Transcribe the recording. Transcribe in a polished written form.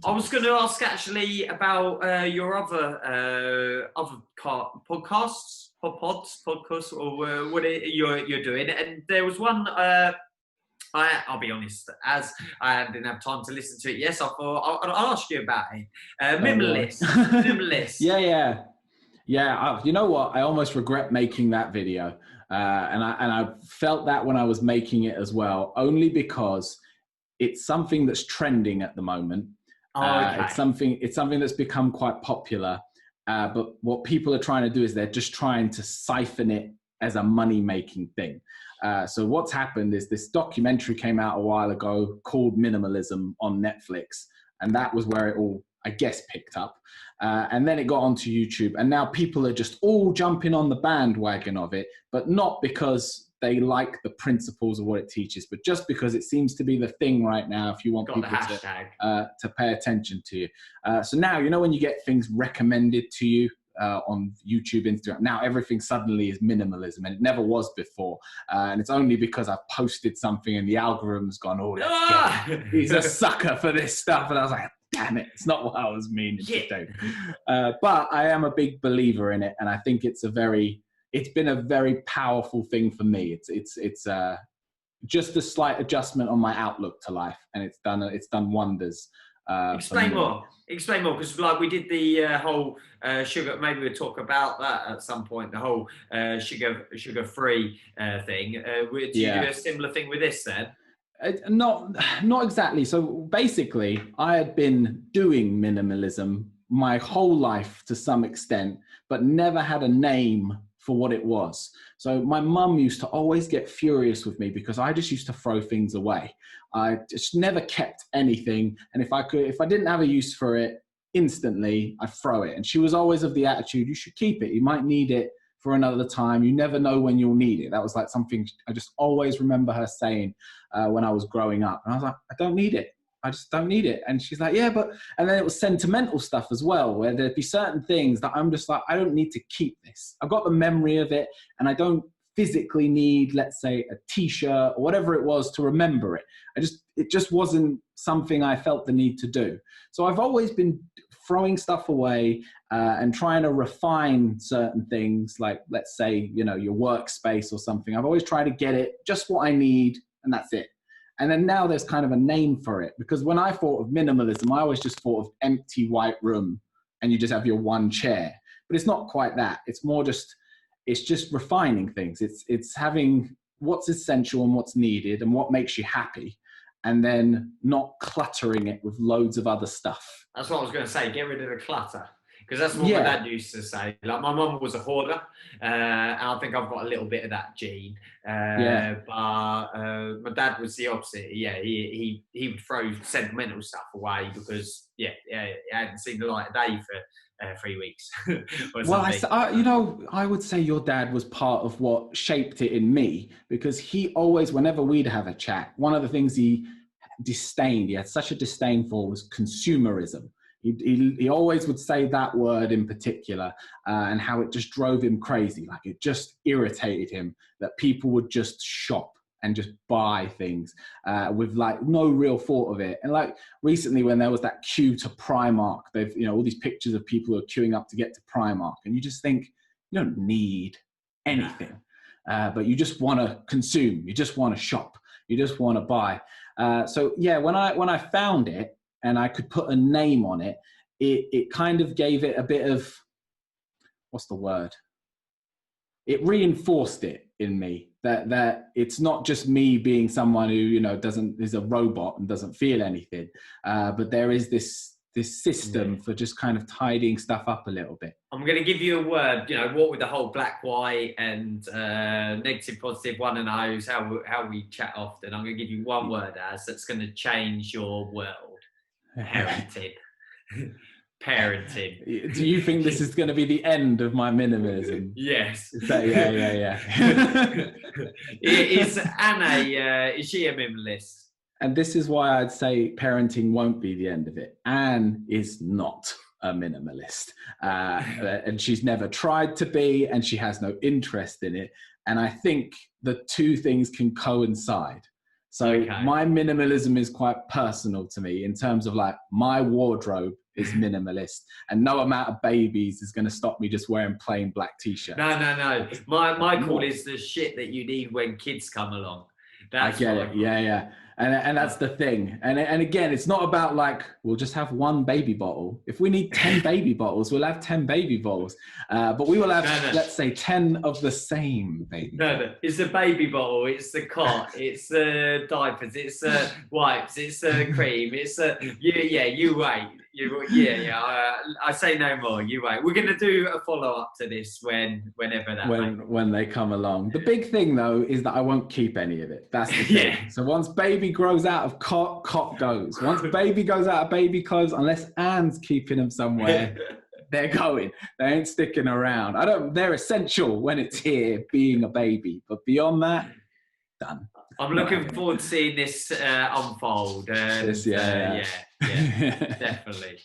I was going to ask actually about your podcasts, or what you're doing. And there was one. I'll be honest, as I didn't have time to listen to it. Yes, I thought I'll ask you about it. Minimalist. Minimalist. Yeah. You know what? I almost regret making that video, and I felt that when I was making it as well, only because it's something that's trending at the moment. Okay. It's something that's become quite popular. But what people are trying to do is they're just trying to siphon it as a money-making thing. So what's happened is this documentary came out a while ago called Minimalism on Netflix. And that was where it all, I guess, picked up. And then it got onto YouTube. And now people are just all jumping on the bandwagon of it, but not because they like the principles of what it teaches, but just because it seems to be the thing right now if you want people to pay attention to you. So now, you know, when you get things recommended to you on YouTube, Instagram, now everything suddenly is minimalism, and it never was before. And it's only because I've posted something and the algorithm's gone, oh, let's get it. He's a sucker for this stuff. And I was like, damn it, it's not what I was meaning to do. But I am a big believer in it, and I think it's been a very powerful thing for me. It's just a slight adjustment on my outlook to life, and it's done wonders. Explain more, because like we did the whole sugar. Maybe we'll talk about that at some point. The whole sugar-free thing. Do you do a similar thing with this then? Not exactly. So basically, I had been doing minimalism my whole life to some extent, but never had a name for what it was. So my mum used to always get furious with me because I just used to throw things away. I just never kept anything. And if I didn't have a use for it instantly, I'd throw it. And she was always of the attitude, you should keep it. You might need it for another time. You never know when you'll need it. That was like something I just always remember her saying when I was growing up. And I was like, I don't need it. I just don't need it. And she's like, yeah, but, and then it was sentimental stuff as well, where there'd be certain things that I'm just like, I don't need to keep this. I've got the memory of it, and I don't physically need, let's say, a t-shirt or whatever it was to remember it. It just wasn't something I felt the need to do. So I've always been throwing stuff away and trying to refine certain things, like, let's say, you know, your workspace or something. I've always tried to get it just what I need, and that's it. And then now there's kind of a name for it, because when I thought of minimalism, I always just thought of empty white room and you just have your one chair. But it's not quite that. It's more just, it's just refining things. It's having what's essential and what's needed and what makes you happy, and then not cluttering it with loads of other stuff. That's what I was going to say. Get rid of the clutter. Because that's what my dad used to say. Like, my mum was a hoarder, and I think I've got a little bit of that gene. But my dad was the opposite. Yeah, he would throw sentimental stuff away because he hadn't seen the light of day for 3 weeks. I would say your dad was part of what shaped it in me, because he always, whenever we'd have a chat, one of the things he had such a disdain for was consumerism. He always would say that word in particular, and how it just drove him crazy. Like, it just irritated him that people would just shop and just buy things with like no real thought of it. And like recently, when there was that queue to Primark, they've, you know, all these pictures of people who are queuing up to get to Primark, and you just think, you don't need anything, but you just want to consume, you just want to shop, you just want to buy. So yeah, when I found it, and I could put a name on it, it kind of gave it a bit of, what's the word? It reinforced it in me that it's not just me being someone who, you know, is a robot and doesn't feel anything, but there is this system for just kind of tidying stuff up a little bit. I'm going to give you a word, you know, what with the whole black, white and negative, positive, one and O's, how we chat often. I'm going to give you one word that's going to change your world. Parenting. Do you think this is going to be the end of my minimalism? Yes. Yeah. Is Anna, is she a minimalist? And this is why I'd say parenting won't be the end of it. Anne is not a minimalist. And she's never tried to be, and she has no interest in it. And I think the two things can coincide. So my minimalism is quite personal to me in terms of like my wardrobe is minimalist, and no amount of babies is going to stop me just wearing plain black t-shirts. No. My call is the shit that you need when kids come along. I get it. Yeah. And that's the thing. And again, it's not about like, we'll just have one baby bottle. If we need 10 baby bottles, we'll have 10 baby bottles. But we will have, let's say, 10 of the same baby bottles. It's the baby bottle. It's the cot. It's the diapers. It's the wipes. It's the cream. It's the, you wait. I say no more. You wait. We're going to do a follow-up to this whenever that when they come along. The big thing, though, is that I won't keep any of it. That's the thing. So once baby grows out of cot goes. Once baby goes out of baby clothes, unless Anne's keeping them somewhere, they're going. They ain't sticking around. They're essential when it's here, being a baby. But beyond that, done. I'm looking forward to seeing this unfold. Yeah, definitely.